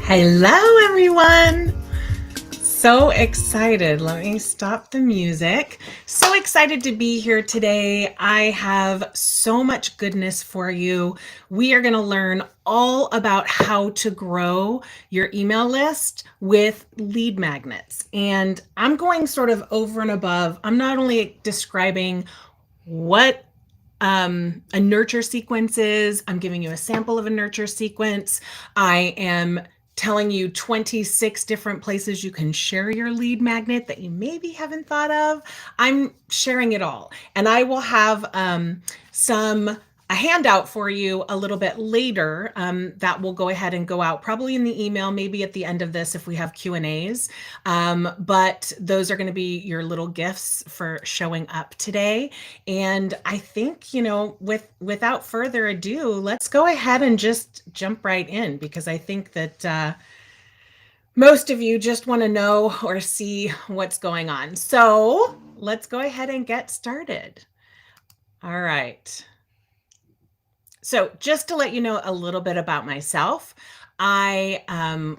Hello, everyone. So excited. Let me stop the music. So excited to be here today. I have so much goodness for you. We are going to learn all about how to grow your email list with lead magnets. And I'm going sort of over and above. I'm not only describing what a nurture sequence is, I'm giving you a sample of a nurture sequence. I am telling you 26 different places you can share your lead magnet that you maybe haven't thought of. I'm sharing it all. And I will have a handout for you a little bit later that will go ahead and go out probably in the email, maybe at the end of this if we have Q&As. But those are going to be your little gifts for showing up today. And I think, without further ado, let's go ahead and just jump right in, because I think that most of you just want to know or see what's going on. So let's go ahead and get started. All right. So just to let you know a little bit about myself, I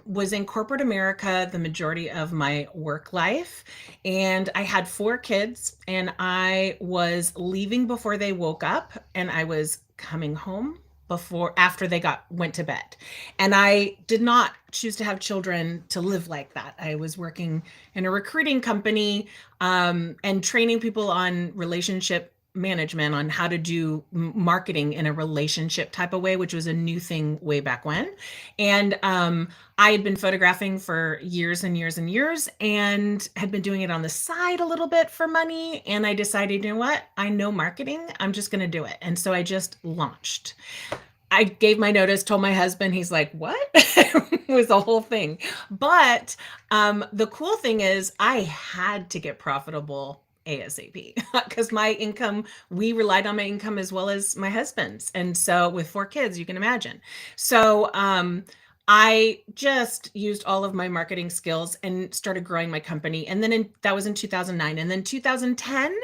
was in corporate America the majority of my work life, and I had 4 kids, and I was leaving before they woke up, and I was coming home after they went to bed. And I did not choose to have children to live like that. I was working in a recruiting company and training people on relationship management, on how to do marketing in a relationship type of way, which was a new thing way back when. And I had been photographing for years and years and years, and had been doing it on the side a little bit for money. And I decided, you know what? I know marketing. I'm just going to do it. And so I just launched. I gave my notice, told my husband, he's like, what? It was the whole thing. But the cool thing is I had to get profitable ASAP because we relied on my income as well as my husband's. And so with 4 kids, you can imagine. So I just used all of my marketing skills and started growing my company. And then that was in 2009. And then 2010,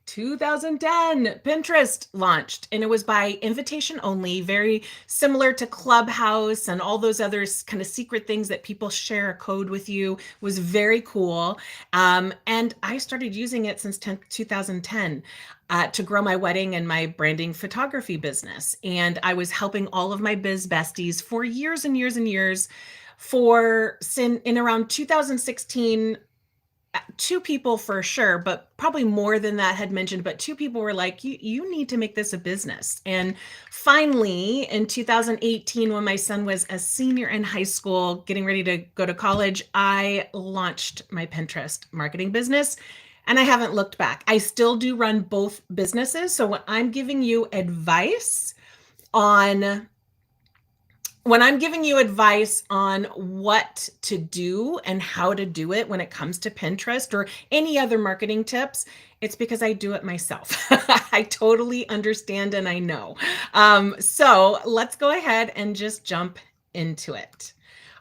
Pinterest launched, and it was by invitation only, very similar to Clubhouse and all those other kind of secret things that people share a code with you. It was very cool. And I started using it since 2010 to grow my wedding and my branding photography business. And I was helping all of my biz besties for years and years and years. In around 2016, 2 people for sure, but probably more than that had mentioned, but 2 people were like, you need to make this a business. And finally, in 2018, when my son was a senior in high school, getting ready to go to college, I launched my Pinterest marketing business. And I haven't looked back. I still do run both businesses. So when I'm giving you advice on what to do and how to do it when it comes to Pinterest or any other marketing tips, it's because I do it myself. I totally understand and I know. So let's go ahead and just jump into it.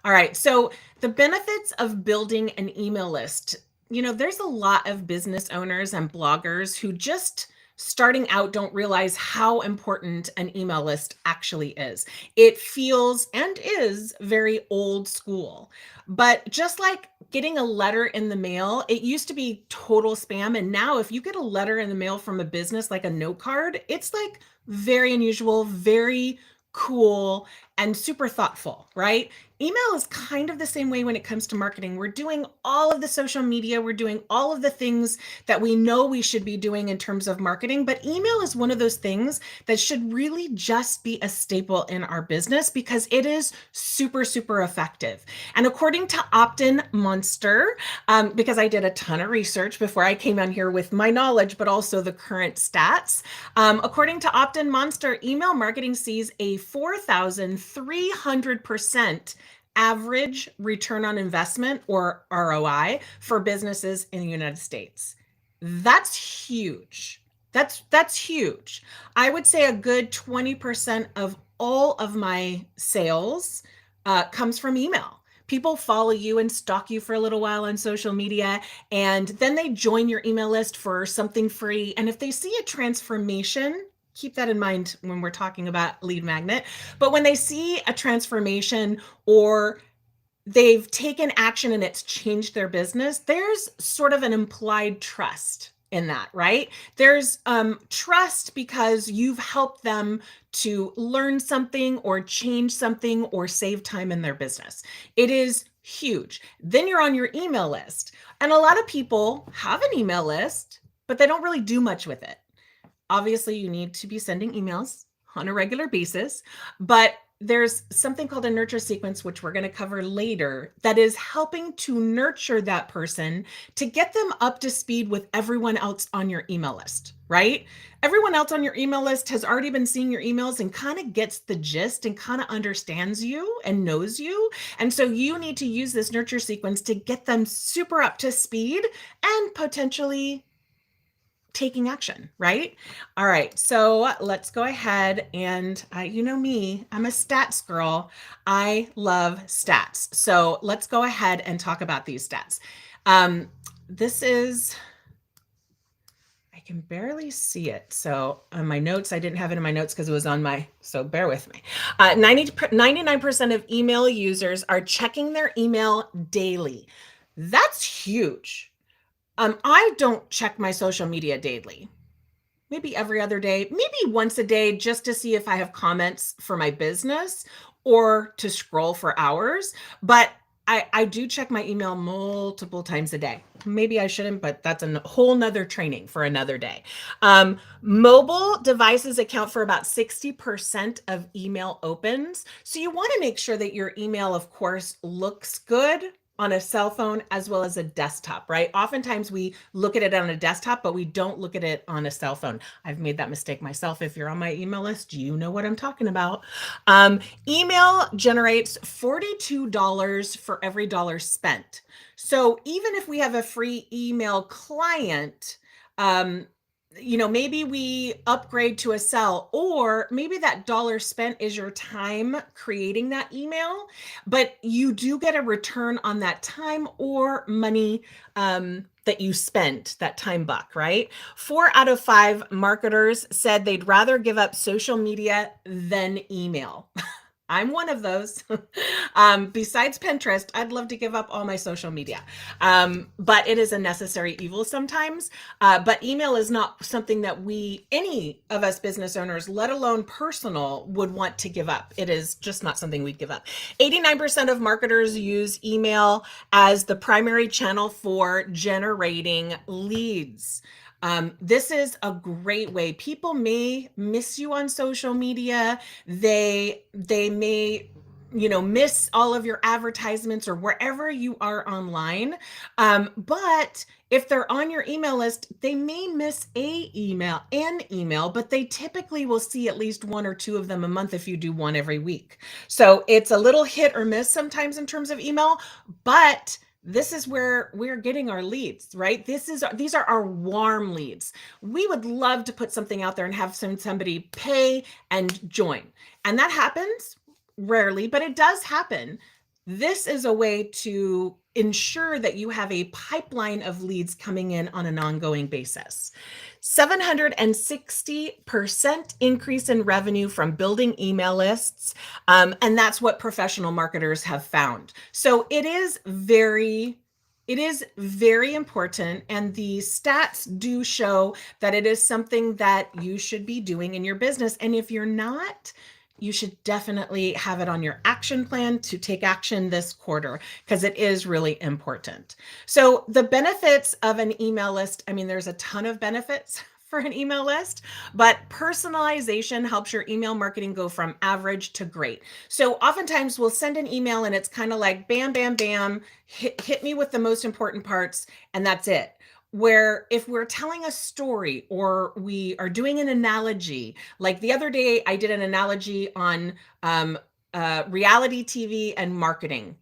All right. So the benefits of building an email list. There's a lot of business owners and bloggers who just starting out don't realize how important an email list actually is. It feels and is very old school. But just like getting a letter in the mail, it used to be total spam. And now if you get a letter in the mail from a business, like a note card, it's like very unusual, very cool, and super thoughtful, right? Email is kind of the same way when it comes to marketing. We're doing all of the social media. We're doing all of the things that we know we should be doing in terms of marketing. But email is one of those things that should really just be a staple in our business because it is super, super effective. And according to Opt-in Monster, because I did a ton of research before I came on here with my knowledge, but also the current stats, according to Opt-in Monster, email marketing sees a 4,300% average return on investment, or ROI, for businesses in the United States. That's huge. That's huge. I would say a good 20% of all of my sales comes from email. People follow you and stalk you for a little while on social media, and then they join your email list for something free. And if they see a transformation, keep that in mind when we're talking about lead magnet. But when they see a transformation or they've taken action and it's changed their business, there's sort of an implied trust in that, right? There's trust because you've helped them to learn something or change something or save time in their business. It is huge. Then you're on your email list. And a lot of people have an email list, but they don't really do much with it. Obviously, you need to be sending emails on a regular basis, but there's something called a nurture sequence, which we're going to cover later, that is helping to nurture that person to get them up to speed with everyone else on your email list, right? Everyone else on your email list has already been seeing your emails and kind of gets the gist and kind of understands you and knows you. And so you need to use this nurture sequence to get them super up to speed and potentially taking action, right? All right, so let's go ahead and you know me, I'm a stats girl. I love stats. So let's go ahead and talk about these stats. This is, I can barely see it. So on my notes, I didn't have it in my notes because it was on my, so bear with me. 99% of email users are checking their email daily. That's huge. I don't check my social media daily. Maybe every other day, maybe once a day, just to see if I have comments for my business or to scroll for hours. But I do check my email multiple times a day. Maybe I shouldn't, but that's a whole nother training for another day. Mobile devices account for about 60% of email opens. So you want to make sure that your email, of course, looks good on a cell phone as well as a desktop, right? Oftentimes we look at it on a desktop, but we don't look at it on a cell phone. I've made that mistake myself. If you're on my email list, you know what I'm talking about. Email generates $42 for every dollar spent. So even if we have a free email client, maybe we upgrade to a cell, or maybe that dollar spent is your time creating that email, but you do get a return on that time or money that you spent, that time buck, right? 4 out of 5 marketers said they'd rather give up social media than email. I'm one of those. Besides Pinterest, I'd love to give up all my social media. But it is a necessary evil sometimes. But email is not something that any of us business owners, let alone personal, would want to give up. It is just not something we'd give up. 89% of marketers use email as the primary channel for generating leads. This is a great way. People may miss you on social media. They may, miss all of your advertisements or wherever you are online. But if they're on your email list, they may miss an email, but they typically will see at least 1 or 2 of them a month if you do one every week. So it's a little hit or miss sometimes in terms of email, but this is where we're getting our leads, right? These are our warm leads. We would love to put something out there and have somebody pay and join. And that happens rarely, but it does happen. This is a way to ensure that you have a pipeline of leads coming in on an ongoing basis. 760% increase in revenue from building email lists. And that's what professional marketers have found. So it is very important. And the stats do show that it is something that you should be doing in your business. And if you're not, you should definitely have it on your action plan to take action this quarter, because it is really important. So the benefits of an email list, there's a ton of benefits for an email list, but personalization helps your email marketing go from average to great. So oftentimes we'll send an email and it's kind of like bam, bam, bam, hit me with the most important parts, and that's it. Where if we're telling a story or we are doing an analogy, like the other day I did an analogy on reality TV and marketing.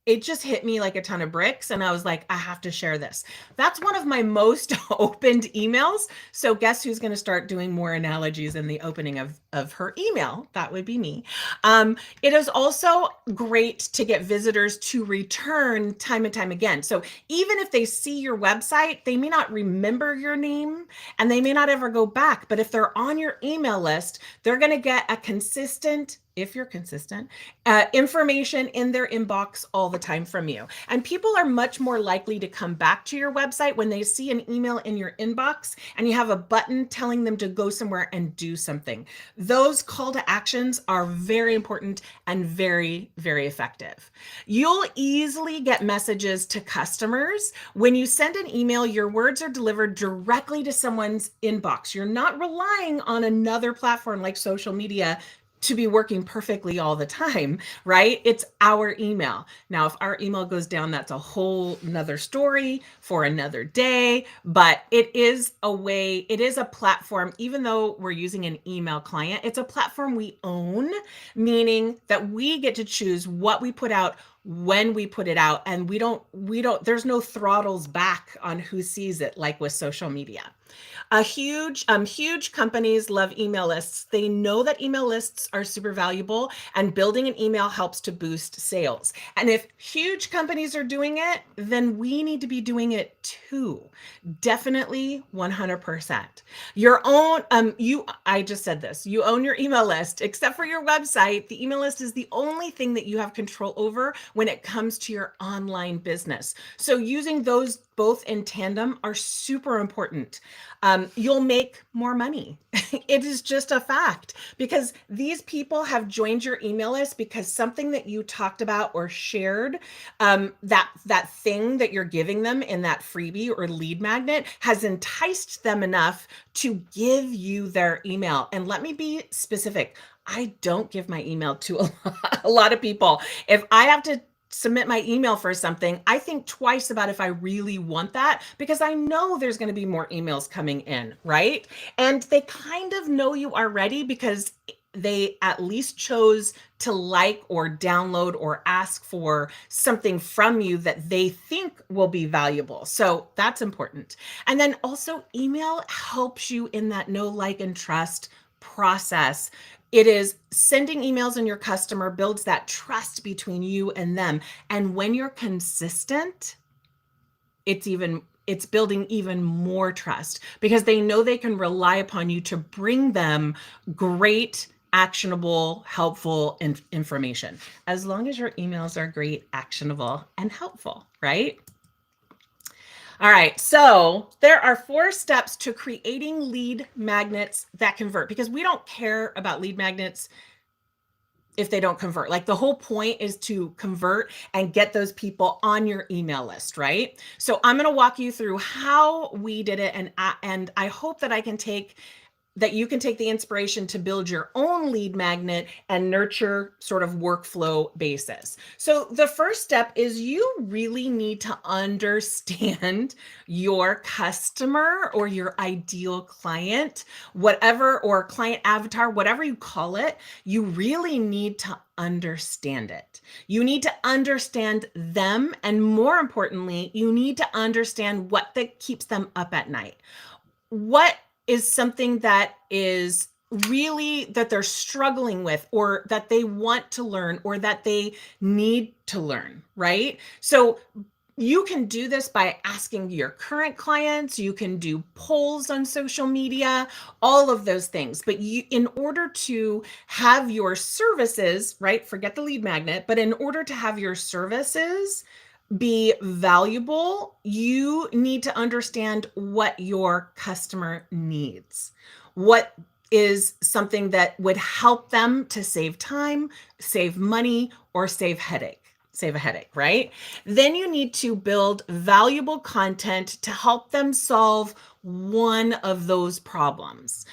It just hit me like a ton of bricks, and I was like, I have to share this. That's one of my most opened emails. So guess who's going to start doing more analogies in the opening of her email? That would be me. It is also great to get visitors to return time and time again. So even if they see your website, they may not remember your name and they may not ever go back. But if they're on your email list, they're going to get a consistent if you're consistent, information in their inbox all the time from you. And people are much more likely to come back to your website when they see an email in your inbox and you have a button telling them to go somewhere and do something. Those call to actions are very important and very, very effective. You'll easily get messages to customers. When you send an email, your words are delivered directly to someone's inbox. You're not relying on another platform like social media to be working perfectly all the time, right? It's our email. Now, if our email goes down, that's a whole nother story for another day, but it is a way, it is a platform, even though we're using an email client, it's a platform we own, meaning that we get to choose what we put out, when we put it out, and there's no throttles back on who sees it like with social media. Huge companies love email lists. They know that email lists are super valuable, and building an email helps to boost sales. And if huge companies are doing it, then we need to be doing it too. Definitely 100%. Your own, I just said this, you own your email list, except for your website. The email list is the only thing that you have control over when it comes to your online business. So using those both in tandem are super important. You'll make more money. It is just a fact, because these people have joined your email list because something that you talked about or shared, that thing that you're giving them in that freebie or lead magnet has enticed them enough to give you their email. And let me be specific. I don't give my email to a lot of people. If I have to submit my email for something, I think twice about if I really want that, because I know there's going to be more emails coming in, right? And they kind of know you already because they at least chose to like or download or ask for something from you that they think will be valuable. So that's important. And then also, email helps you in that know, like, and trust process. It is sending emails, and your customer builds that trust between you and them. And when you're consistent, it's building even more trust, because they know they can rely upon you to bring them great, actionable, helpful information, as long as your emails are great, actionable, and helpful, right? All right, so there are 4 steps to creating lead magnets that convert, because we don't care about lead magnets if they don't convert. Like, the whole point is to convert and get those people on your email list, right? So I'm going to walk you through how we did it, and I hope that you can take the inspiration to build your own lead magnet and nurture sort of workflow basis. So the first step is you really need to understand your customer or your ideal client, whatever, or client avatar, whatever you call it. You really need to understand it. You need to understand them. And more importantly, you need to understand what keeps them up at night. What is something that is really that they're struggling with, or that they want to learn, or that they need to learn, right? So you can do this by asking your current clients. You can do polls on social media, all of those things. But in order to have your services, right? Forget the lead magnet, but in order to have your services be valuable, you need to understand what your customer needs. What is something that would help them to save time, save money, or save a headache, right? Then you need to build valuable content to help them solve one of those problems.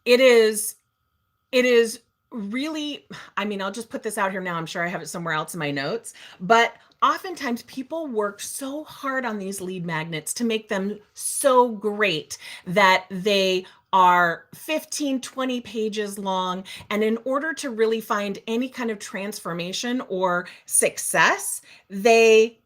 It is really, I'll just put this out here now. I'm sure I have it somewhere else in my notes, but oftentimes people work so hard on these lead magnets to make them so great that they are 15, 20 pages long. And in order to really find any kind of transformation or success, they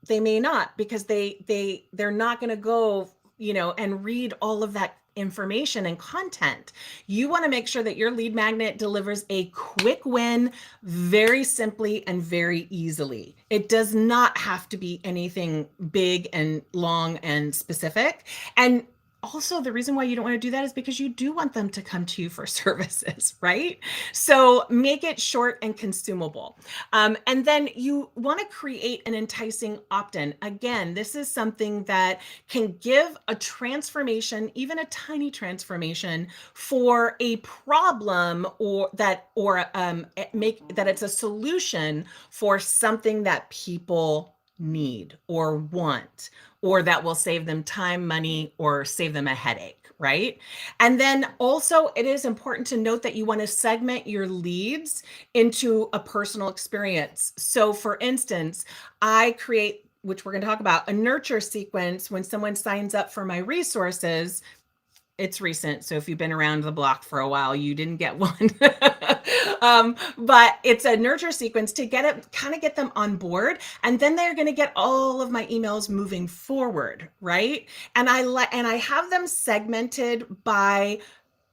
may not, because they're not going to go, and read all of that information and content. You want to make sure that your lead magnet delivers a quick win very simply and very easily. It does not have to be anything big and long and specific. And also the reason why you don't want to do that is because you do want them to come to you for services, right? So make it short and consumable. And then you want to create an enticing opt-in. Again, this is something that can give a transformation, even a tiny transformation, for a problem, or make that it's a solution for something that people need or want, or that will save them time, money, or save them a headache, right? And then also, it is important to note that you want to segment your leads into a personal experience. So for instance, I create, which we're going to talk about, a nurture sequence when someone signs up for my resources. It's recent, so if you've been around the block for a while, you didn't get one. But it's a nurture sequence to get them on board, and then they're going to get all of my emails moving forward, right? And I have them segmented by,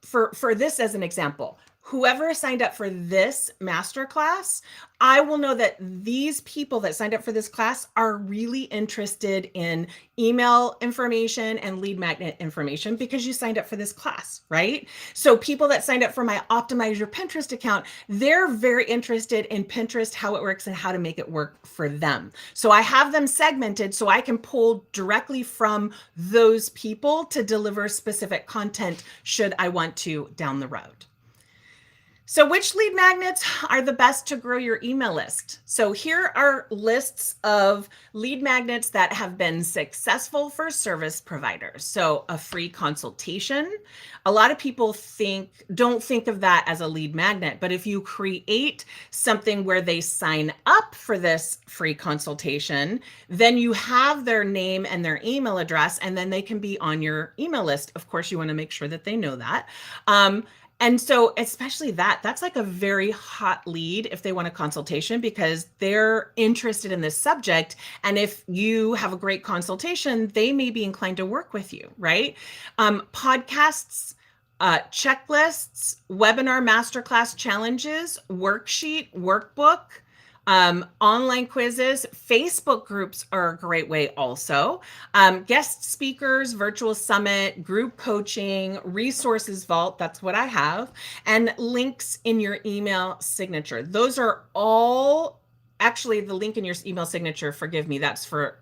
for this as an example, whoever signed up for this masterclass, I will know that these people that signed up for this class are really interested in email information and lead magnet information because you signed up for this class, right? So people that signed up for my Optimize Your Pinterest account, they're very interested in Pinterest, how it works, and how to make it work for them. So I have them segmented so I can pull directly from those people to deliver specific content should I want to down the road. So which lead magnets are the best to grow your email list? So here are lists of lead magnets that have been successful for service providers. So a free consultation. A lot of people don't think of that as a lead magnet, but if you create something where they sign up for this free consultation, then you have their name and their email address, and then they can be on your email list. Of course, you want to make sure that they know that. And so especially that's like a very hot lead if they want a consultation because they're interested in this subject. And if you have a great consultation, they may be inclined to work with you, right? Podcasts, checklists, webinar masterclass challenges, worksheet, workbook, online quizzes. Facebook groups are a great way also. Guest speakers, virtual summit, group coaching, resources vault, that's what I have, and links in your email signature. Those are all, actually the link in your email signature, forgive me, that's for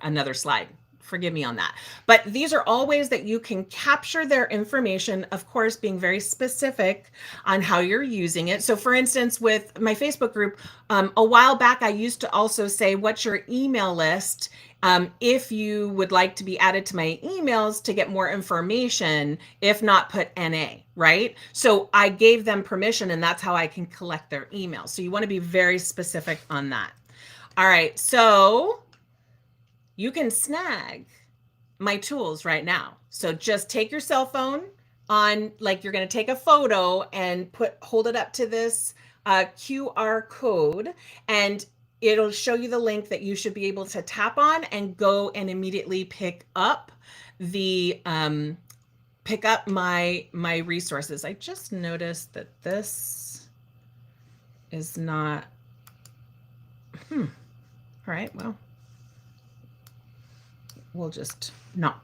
another slide. Forgive me on that. But these are all ways that you can capture their information, of course, being very specific on how you're using it. So for instance, with my Facebook group, a while back, I used to also say, what's your email list? If you would like to be added to my emails to get more information, if not, put NA, right? So I gave them permission, and that's how I can collect their emails. So you want to be very specific on that. All right, so you can snag my tools right now. So just take your cell phone on, like you're going to take a photo and hold it up to this QR code, and it'll show you the link that you should be able to tap on and go and immediately pick up my resources. I just noticed that this is not, all right, well,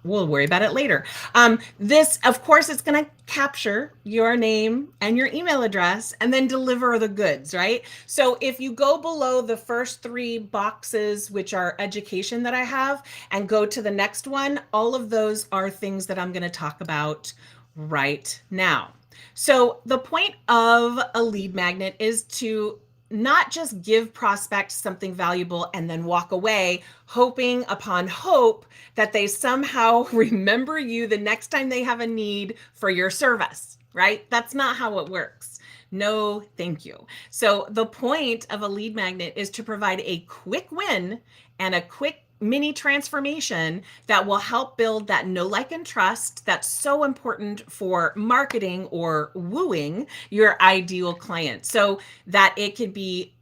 we'll worry about it later. This, of course, it's going to capture your name and your email address and then deliver the goods, right? So if you go below the first three boxes, which are education that I have, and go to the next one, all of those are things that I'm going to talk about right now. So the point of a lead magnet is to not just give prospects something valuable and then walk away, hoping upon hope that they somehow remember you the next time they have a need for your service, right? That's not how it works. No, thank you. So the point of a lead magnet is to provide a quick win and a quick mini transformation that will help build that know, like, and trust that's so important for marketing or wooing your ideal client, so that it could be,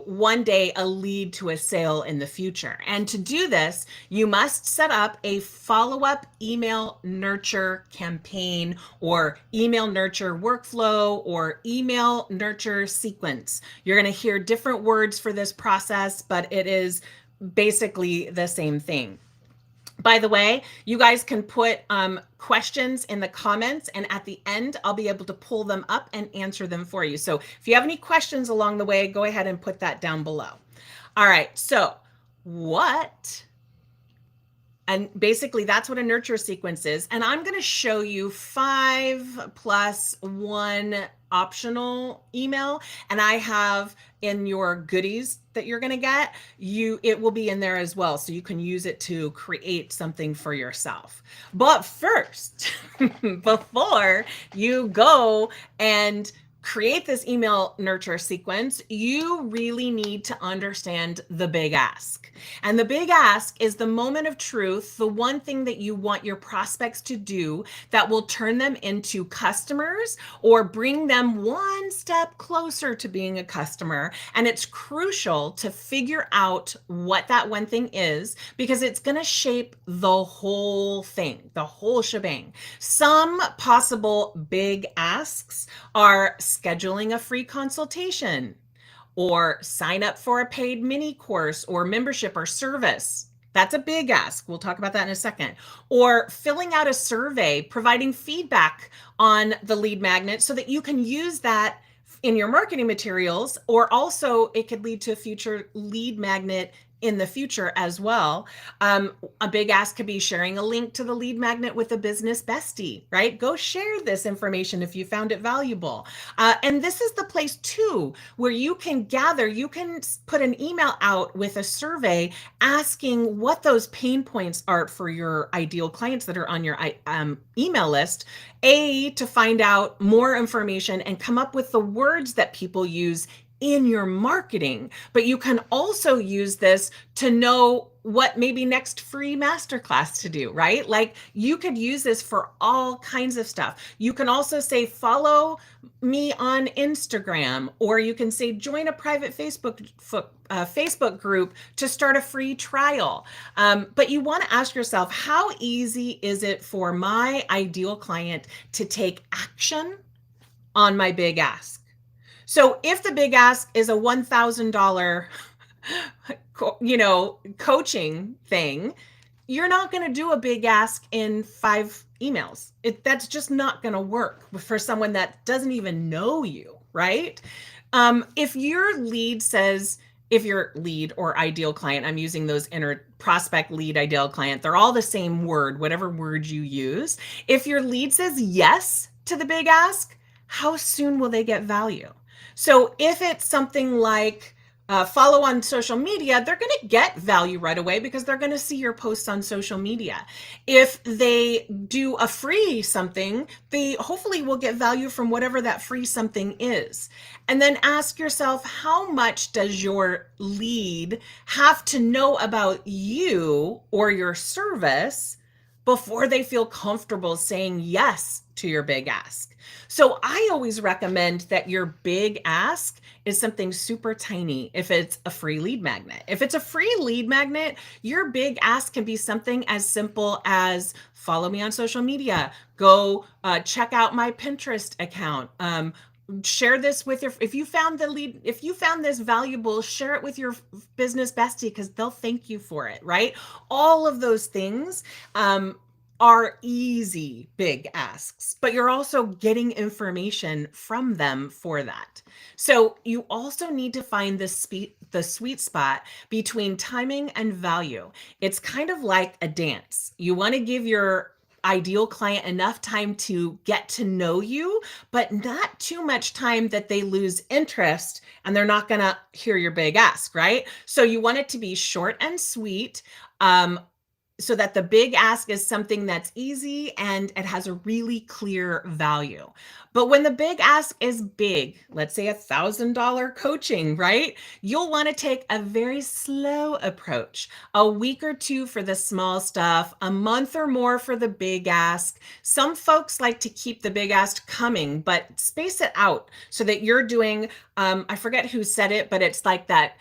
one day a lead to a sale in the future. And to do this, you must set up a follow-up email nurture campaign or email nurture workflow or email nurture sequence. You're going to hear different words for this process, but it is basically the same thing. By the way, you guys can put questions in the comments, and at the end, I'll be able to pull them up and answer them for you. So if you have any questions along the way, go ahead and put that down below. All right, so what and basically, that's what a nurture sequence is. And I'm going to show you 5+1 optional email. And I have in your goodies that you're going to get, it will be in there as well. So you can use it to create something for yourself. But first, before you go and create this email nurture sequence, you really need to understand the big ask. And the big ask is the moment of truth, the one thing that you want your prospects to do that will turn them into customers or bring them one step closer to being a customer. And it's crucial to figure out what that one thing is, because it's going to shape the whole thing, the whole shebang. Some possible big asks are scheduling a free consultation, or sign up for a paid mini course or membership or service. That's a big ask. We'll talk about that in a second. Or filling out a survey, providing feedback on the lead magnet so that you can use that in your marketing materials, or also it could lead to a future lead magnet in the future as well. A big ask could be sharing a link to the lead magnet with a business bestie, right? Go share this information if you found it valuable. And this is the place too, where you can put an email out with a survey asking what those pain points are for your ideal clients that are on your email list, to find out more information and come up with the words that people use in your marketing. But you can also use this to know what maybe next free masterclass to do, right? Like, you could use this for all kinds of stuff. You can also say, follow me on Instagram, or you can say, join a private Facebook group to start a free trial. But you want to ask yourself, how easy is it for my ideal client to take action on my big ask? So if the big ask is a $1,000, coaching thing, you're not going to do a big ask in 5 emails. That's just not going to work for someone that doesn't even know you, right? If your lead or ideal client, I'm using those inner prospect, lead, ideal client, they're all the same word, whatever word you use. If your lead says yes to the big ask, how soon will they get value? So if it's something like follow on social media, they're going to get value right away because they're going to see your posts on social media. If they do a free something, they hopefully will get value from whatever that free something is. And then ask yourself, how much does your lead have to know about you or your service before they feel comfortable saying yes to your big ask? So I always recommend that your big ask is something super tiny if it's a free lead magnet. If it's a free lead magnet, your big ask can be something as simple as follow me on social media, go check out my Pinterest account, share this with if you found this valuable, share it with your business bestie because they'll thank you for it, right? All of those things are easy big asks, but you're also getting information from them for that. So you also need to find the sweet spot between timing and value. It's kind of like a dance. You want to give your ideal client enough time to get to know you, but not too much time that they lose interest and they're not going to hear your big ask, right? So you want it to be short and sweet, so that the big ask is something that's easy and it has a really clear value. But when the big ask is big, let's say $1,000 coaching, right? You'll want to take a very slow approach, a week or 2 for the small stuff, a month or more for the big ask. Some folks like to keep the big ask coming, but space it out so that you're doing, I forget who said it, but it's like that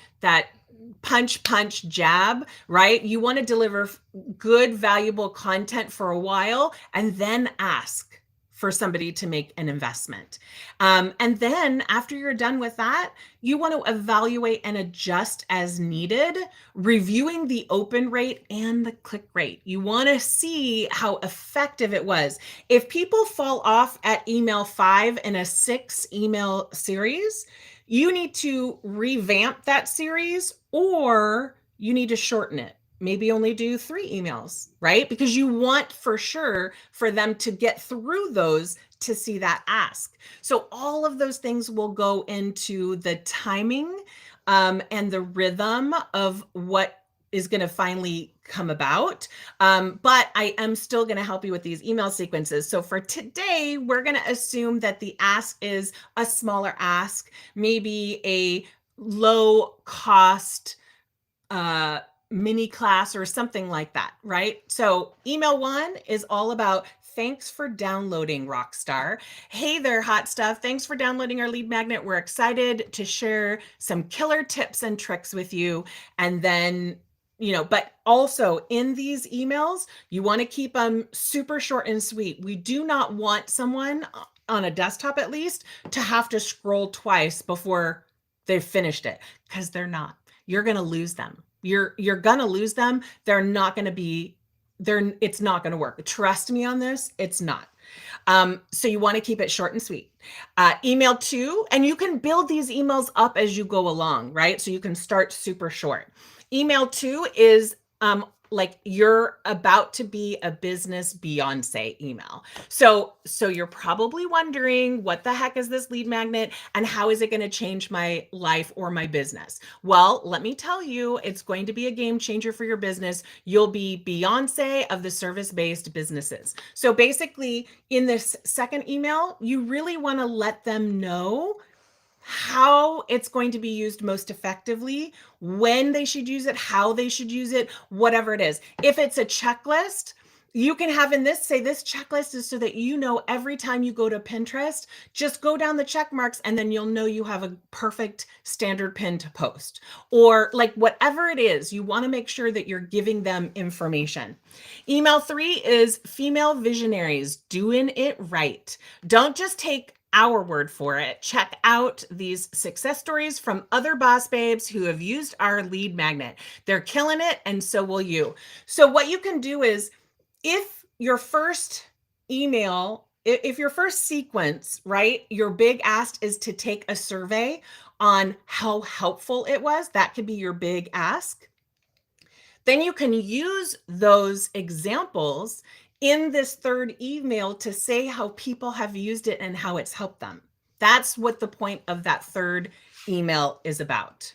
punch jab, right? You want to deliver good, valuable content for a while and then ask for somebody to make an investment. And then after you're done with that, you want to evaluate and adjust as needed, reviewing the open rate and the click rate. You want to see how effective it was. If people fall off at email 5 in a 6 email series, you need to revamp that series, or you need to shorten it. Maybe only do 3 emails, right? Because you want for sure for them to get through those to see that ask. So all of those things will go into the timing and the rhythm of what is going to finally come about. But I am still going to help you with these email sequences. So for today, we're going to assume that the ask is a smaller ask, maybe a low cost mini class or something like that, right? So email 1 is all about thanks for downloading, Rockstar. Hey there, hot stuff. Thanks for downloading our lead magnet. We're excited to share some killer tips and tricks with you. And then, but also in these emails, you want to keep them super short and sweet. We do not want someone on a desktop, at least, to have to scroll twice before they've finished it, because they're not. You're going to lose them. You're going to lose them. They're not going to be there. It's not going to work. Trust me on this. It's not. So you want to keep it short and sweet. Email 2, and you can build these emails up as you go along, right? So you can start super short. Email 2 is like you're about to be a business Beyonce email. So you're probably wondering, what the heck is this lead magnet and how is it going to change my life or my business? Well, let me tell you, it's going to be a game changer for your business. You'll be Beyonce of the service-based businesses. So basically, in this second email, you really want to let them know how it's going to be used most effectively, when they should use it, how they should use it, whatever it is. If it's a checklist, you can have in this, say this checklist is so that every time you go to Pinterest, just go down the check marks and then you'll know you have a perfect standard pin to post. Or like whatever it is, you want to make sure that you're giving them information. Email 3 is female visionaries doing it right. Don't just take our word for it. Check out these success stories from other boss babes who have used our lead magnet. They're killing it, and so will you. So what you can do is, if your first email, if your first sequence, right, your big ask is to take a survey on how helpful it was, that could be your big ask. Then you can use those examples in this third email to say how people have used it and how it's helped them. That's what the point of that third email is about.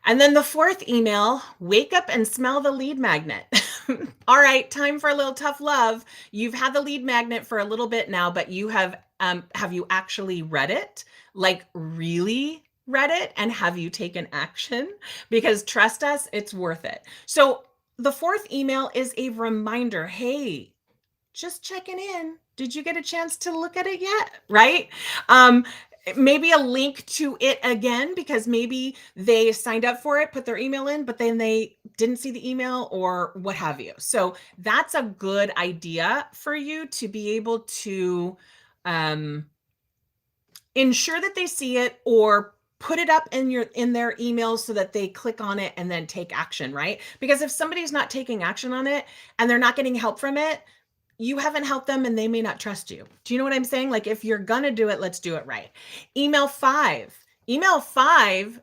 And then the fourth email, wake up and smell the lead magnet. All right, time for a little tough love. You've had the lead magnet for a little bit now, but you have you actually read it? Like really read it? And have you taken action? Because trust us, it's worth it. So the fourth email is a reminder. Hey, just checking in. Did you get a chance to look at it yet? Right? Maybe a link to it again, because maybe they signed up for it, put their email in, but then they didn't see the email or what have you. So that's a good idea for you to be able to ensure that they see it, or put it up in their emails so that they click on it and then take action, right? Because if somebody's not taking action on it and they're not getting help from it, you haven't helped them and they may not trust you. Do you know what I'm saying? Like, if you're gonna do it, let's do it right. Email 5,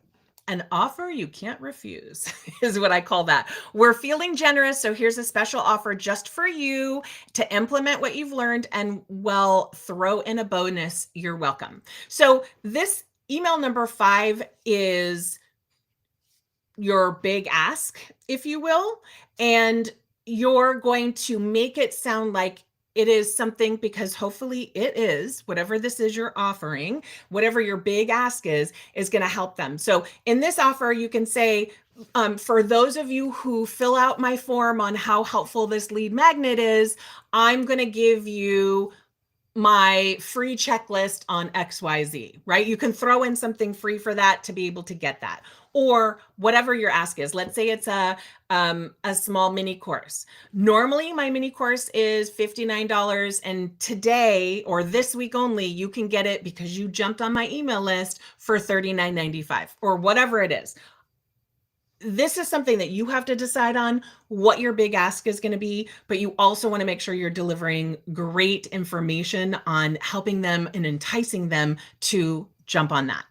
an offer you can't refuse is what I call that. We're feeling generous, so here's a special offer just for you to implement what you've learned, and well, throw in a bonus. You're welcome. So this email number 5 is your big ask, if you will, and you're going to make it sound like it is something, because hopefully it is, whatever this is you're offering, whatever your big ask is going to help them. So in this offer, you can say, for those of you who fill out my form on how helpful this lead magnet is, I'm going to give you my free checklist on XYZ, right? You can throw in something free for that to be able to get that. Or whatever your ask is. Let's say it's a small mini course. Normally, my mini course is $59, and today or this week only, you can get it because you jumped on my email list for $39.95 or whatever it is. This is something that you have to decide on what your big ask is going to be, but you also want to make sure you're delivering great information on helping them and enticing them to jump on that.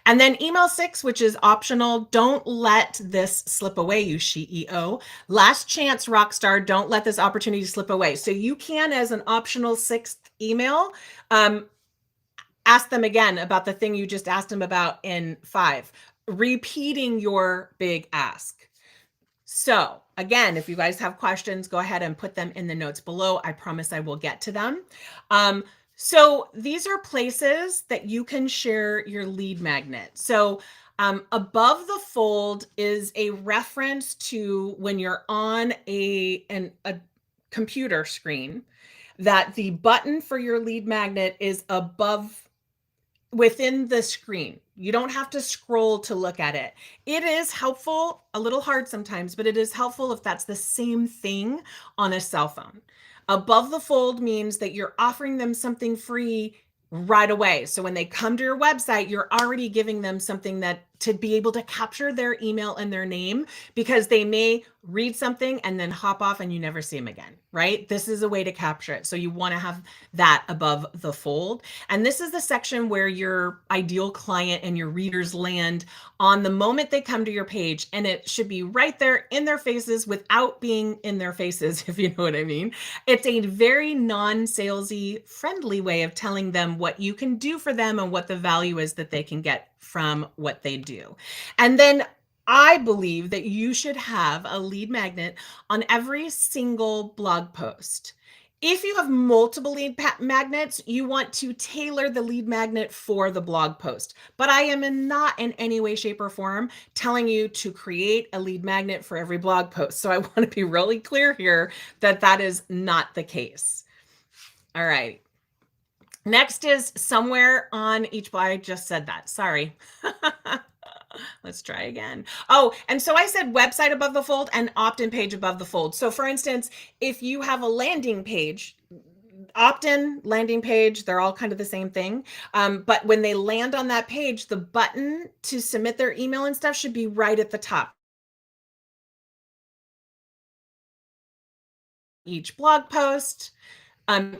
And then email 6, which is optional. Don't let this slip away, you CEO. Last chance, Rockstar. Don't let this opportunity slip away. So you can, as an optional 6th email, ask them again about the thing you just asked them about in 5, repeating your big ask. So again, if you guys have questions, go ahead and put them in the notes below. I promise I will get to them. So these are places that you can share your lead magnet. So above the fold is a reference to when you're on a computer screen, that the button for your lead magnet is above within the screen. You don't have to scroll to look at it. It is helpful, a little hard sometimes, but it is helpful if that's the same thing on a cell phone. Above the fold means that you're offering them something free right away. So when they come to your website, you're already giving them something that to be able to capture their email and their name, because they may read something and then hop off and you never see them again, right? This is a way to capture it. So you want to have that above the fold. And this is the section where your ideal client and your readers land on the moment they come to your page. And it should be right there in their faces without being in their faces, if you know what I mean. It's a very non-salesy, friendly way of telling them what you can do for them and what the value is that they can get from what they do. And then I believe that you should have a lead magnet on every single blog post. If you have multiple lead magnets, you want to tailor the lead magnet for the blog post. But I am not in any way, shape, or form telling you to create a lead magnet for every blog post. So I want to be really clear here that that is not the case. All right. Next is somewhere on each blog. I just said that. Sorry. Let's try again. Oh, and so I said website above the fold and opt-in page above the fold. So for instance, if you have a landing page, opt-in, landing page, they're all kind of the same thing. But when they land on that page, the button to submit their email and stuff should be right at the top. Each blog post.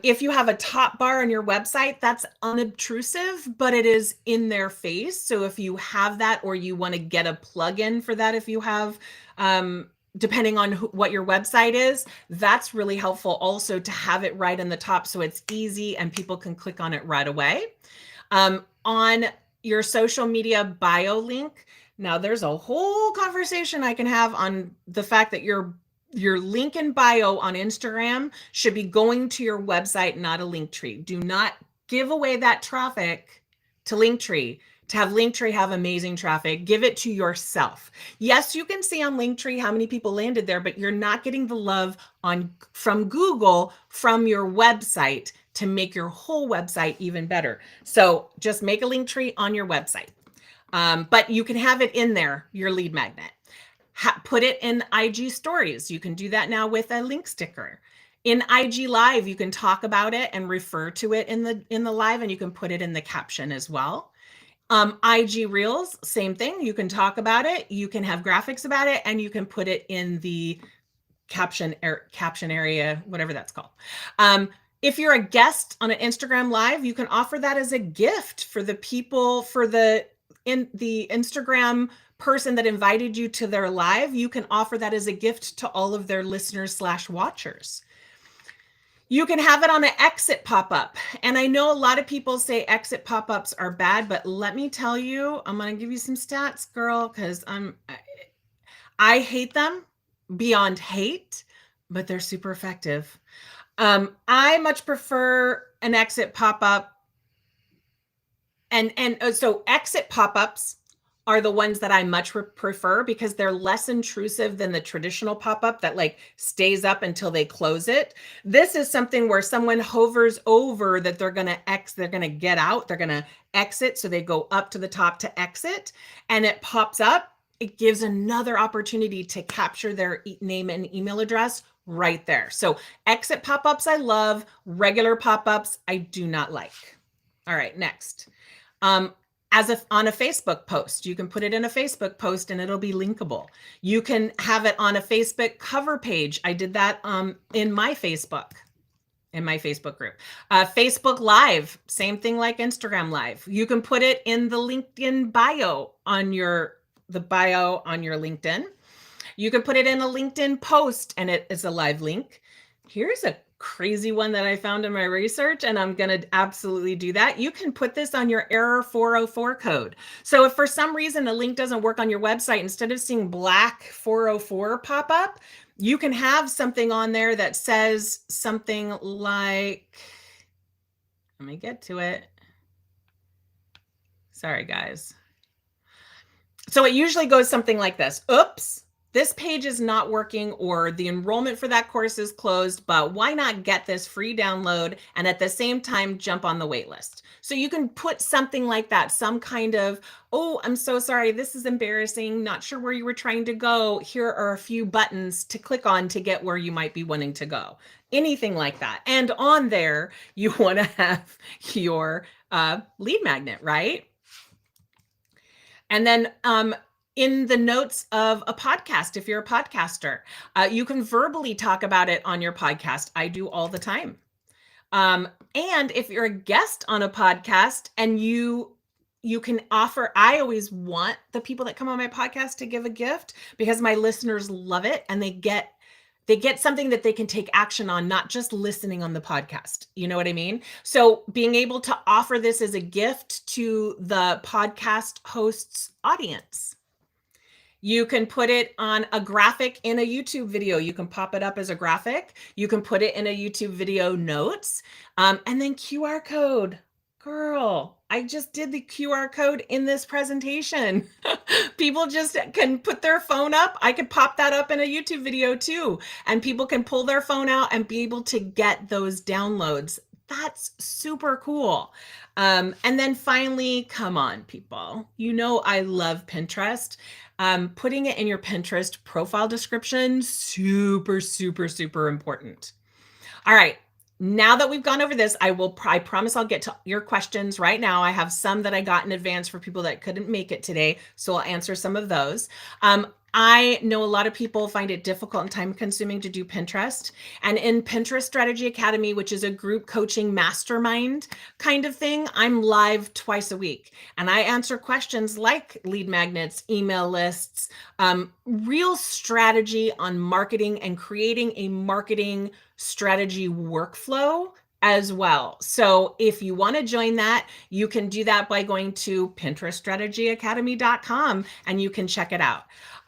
If you have a top bar on your website, that's unobtrusive, but it is in their face. So if you have that, or you want to get a plugin for that, if you have, depending on what your website is, that's really helpful also to have it right on the top so it's easy and people can click on it right away. On your social media bio link, now there's a whole conversation I can have on the fact that your link in bio on Instagram should be going to your website, not a link tree. Do not give away that traffic to Linktree. To have Linktree have amazing traffic, give it to yourself. Yes, you can see on Linktree how many people landed there, but you're not getting the love from Google from your website to make your whole website even better. So just make a Linktree on your website. But you can have it in there, your lead magnet. Put it in IG stories. You can do that now with a link sticker. In IG Live, you can talk about it and refer to it in the live, and you can put it in the caption as well. IG Reels, same thing. You can talk about it. You can have graphics about it, and you can put it in the caption area, whatever that's called. If you're a guest on an Instagram Live, you can offer that as a gift for the people, for the Instagram person that invited you to their live. You can offer that as a gift to all of their listeners/watchers. You can have it on an exit pop-up. And I know a lot of people say exit pop-ups are bad, but let me tell you, I'm going to give you some stats, girl, because I hate them beyond hate, but they're super effective. I much prefer an exit pop-up. And so exit pop-ups are the ones that I much prefer because they're less intrusive than the traditional pop-up that like stays up until they close it. This is something where someone hovers over that they're going to get out, they're going to exit. So they go up to the top to exit and it pops up. It gives another opportunity to capture their name and email address right there. So exit pop-ups I love, regular pop-ups I do not like. All right, next. On a Facebook post, you can put it in a Facebook post and it'll be linkable. You can have it on a Facebook cover page. I did that in my Facebook group. Facebook Live, same thing like Instagram Live. You can put it in the LinkedIn bio on the bio on your LinkedIn. You can put it in a LinkedIn post and it is a live link. Here's a crazy one that I found in my research, and I'm going to absolutely do that. You can put this on your error 404 code. So if for some reason a link doesn't work on your website, instead of seeing black 404 pop up, you can have something on there that says something like, let me get to it. Sorry, guys. So it usually goes something like this. Oops. This page is not working, or the enrollment for that course is closed, but why not get this free download and at the same time jump on the wait list? So you can put something like that, some kind of, oh, I'm so sorry, this is embarrassing, not sure where you were trying to go. Here are a few buttons to click on to get where you might be wanting to go. Anything like that. And on there, you want to have your lead magnet, right? And then in the notes of a podcast, if you're a podcaster, you can verbally talk about it on your podcast. I do all the time. And if you're a guest on a podcast and you can offer, I always want the people that come on my podcast to give a gift because my listeners love it and they get something that they can take action on, not just listening on the podcast. You know what I mean? So being able to offer this as a gift to the podcast host's audience. You can put it on a graphic in a YouTube video. You can pop it up as a graphic. You can put it in a YouTube video notes. And then QR code. Girl, I just did the QR code in this presentation. People just can put their phone up. I could pop that up in a YouTube video too. And people can pull their phone out and be able to get those downloads. That's super cool. And then finally, come on, people. You know I love Pinterest. Putting it in your Pinterest profile description, super, super, super important. All right. Now that we've gone over this, I promise I'll get to your questions right now. I have some that I got in advance for people that couldn't make it today, so I'll answer some of those. I know a lot of people find it difficult and time consuming to do Pinterest. And in Pinterest Strategy Academy, which is a group coaching mastermind kind of thing, I'm live twice a week. And I answer questions like lead magnets, email lists, real strategy on marketing and creating a marketing strategy workflow as well. So if you want to join that, you can do that by going to pintereststrategyacademy.com and you can check it out.